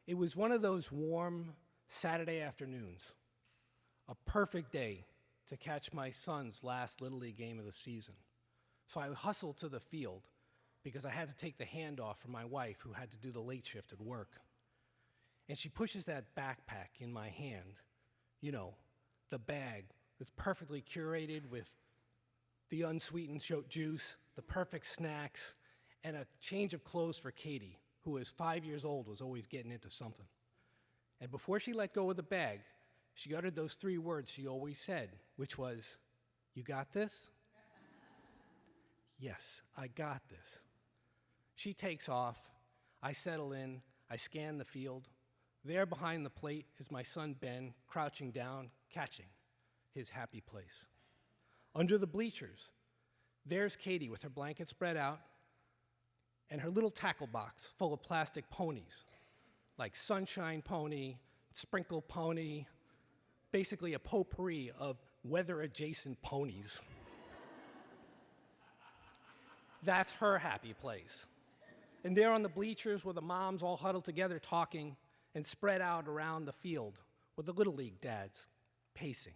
It was one of those warm Saturday afternoons, a perfect day to catch my son's last Little League game of the season. So I hustled to the field because I had to take the handoff from my wife who had to do the late shift at work. And she pushes that backpack in my hand, you know, the bag that's perfectly curated with the unsweetened juice, the perfect snacks, and a change of clothes for Katie, who is 5 years old, was always getting into something. And before she let go of the bag, she uttered those 3 words she always said, which was, "You got this?" Yes, I got this. She takes off. I settle in. I scan the field. There behind the plate is my son Ben, crouching down, catching his happy place. Under the bleachers, there's Katie with her blanket spread out and her little tackle box full of plastic ponies, like Sunshine Pony, Sprinkle Pony, basically a potpourri of weather-adjacent ponies. That's her happy place. And there on the bleachers were the moms all huddled together talking and spread out around the field with the Little League dads pacing.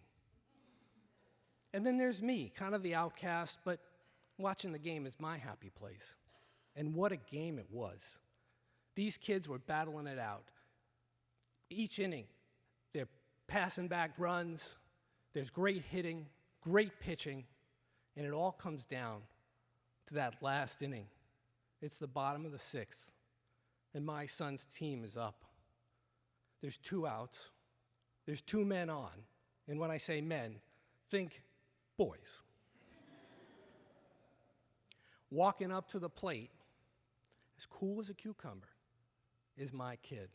And then there's me, kind of the outcast, but watching the game is my happy place. And what a game it was. These kids were battling it out. Each inning, they're passing back runs, there's great hitting, great pitching, and it all comes down to that last inning. It's the bottom of the 6th, and my son's team is up. There's 2 outs, there's 2 men on, and when I say men, think boys. Walking up to the plate, as cool as a cucumber, is my kid.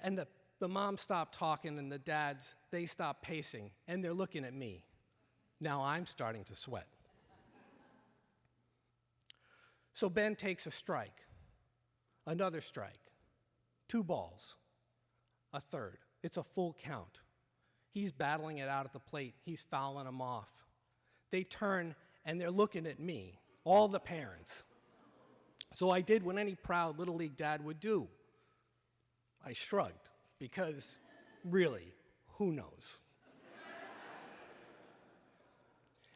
And the moms stop talking and the dads, they stop pacing, and they're looking at me. Now I'm starting to sweat. So Ben takes a strike, another strike, 2 balls, a third. It's a full count. He's battling it out at the plate. He's fouling him off. They turn and they're looking at me, all the parents. So I did what any proud Little League dad would do. I shrugged, because really, who knows?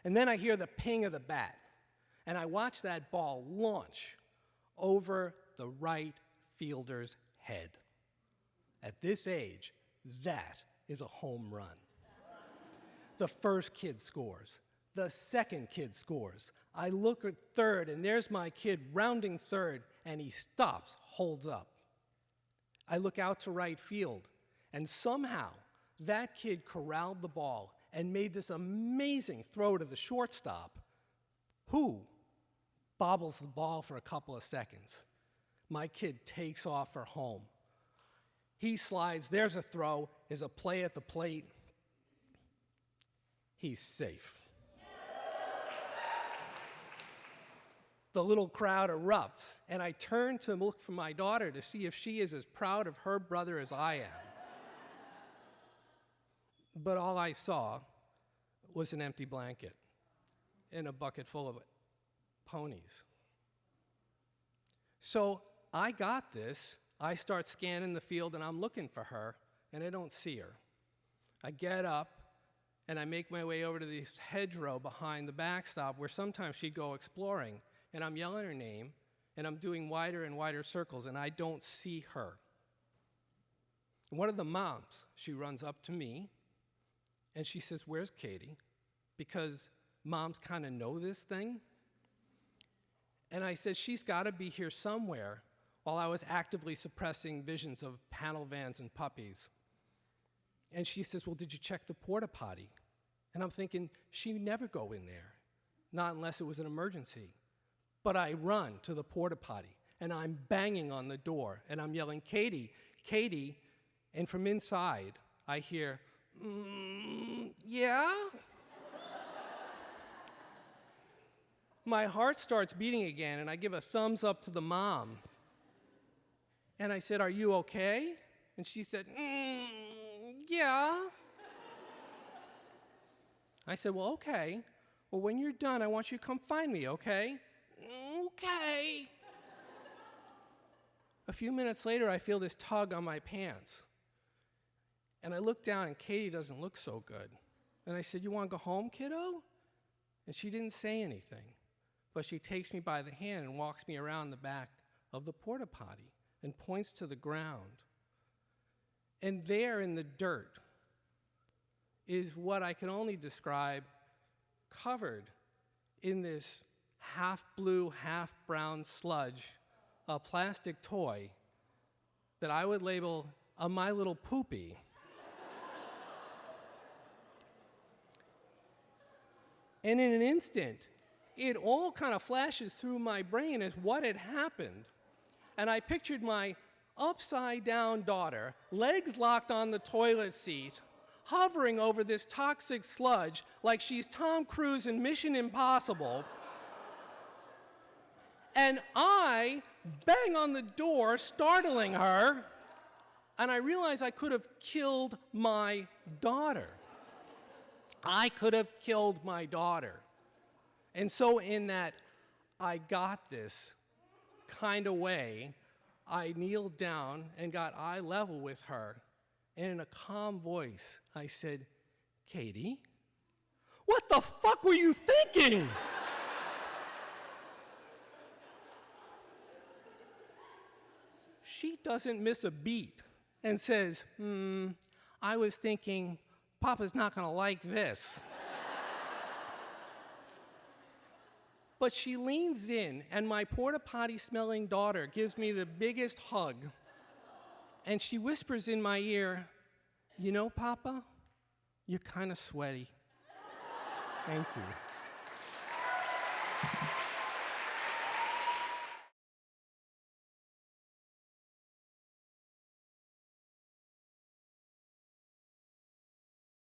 And then I hear the ping of the bat, and I watch that ball launch over the right fielder's head. At this age, that is a home run. The first kid scores. The second kid scores. I look at third, and there's my kid rounding third, and he stops, holds up. I look out to right field, and somehow that kid corralled the ball and made this amazing throw to the shortstop, who bobbles the ball for a couple of seconds. My kid takes off for home. He slides, there's a throw, there's a play at the plate. He's safe. The little crowd erupts, and I turn to look for my daughter to see if she is as proud of her brother as I am. But all I saw was an empty blanket and a bucket full of ponies. So I got this. I start scanning the field, and I'm looking for her, and I don't see her. I get up, and I make my way over to this hedgerow behind the backstop where sometimes she'd go exploring. And I'm yelling her name, and I'm doing wider and wider circles, and I don't see her. And one of the moms, she runs up to me, and she says, "Where's Katie?" Because moms kind of know this thing. And I said, "She's got to be here somewhere," while I was actively suppressing visions of panel vans and puppies. And she says, "Well, did you check the porta potty?" And I'm thinking, she'd never go in there, not unless it was an emergency. But I run to the porta potty, and I'm banging on the door, and I'm yelling, "Katie, Katie," and from inside, I hear, "Yeah?" My heart starts beating again, and I give a thumbs up to the mom. And I said, "Are you okay?" And she said, "Yeah." I said, "Well, okay. Well, when you're done, I want you to come find me, okay?" "Okay." A few minutes later, I feel this tug on my pants. And I look down, and Katie doesn't look so good. And I said, "You want to go home, kiddo?" And she didn't say anything. But she takes me by the hand and walks me around the back of the porta potty and points to the ground. And there in the dirt is what I can only describe covered in this half blue, half brown sludge, a plastic toy that I would label a My Little Poopy. And in an instant, it all kind of flashes through my brain as what had happened. And I pictured my upside-down daughter, legs locked on the toilet seat, hovering over this toxic sludge like she's Tom Cruise in Mission Impossible. And I bang on the door, startling her, and I realize I could have killed my daughter. I could have killed my daughter. And so in that I got this kind of way, I kneeled down and got eye level with her, and in a calm voice, I said, "Katie, what the fuck were you thinking?" She doesn't miss a beat and says, "I was thinking, Papa's not gonna like this." But she leans in, and my porta potty smelling daughter gives me the biggest hug. And she whispers in my ear, "You know, Papa, you're kind of sweaty." Thank you.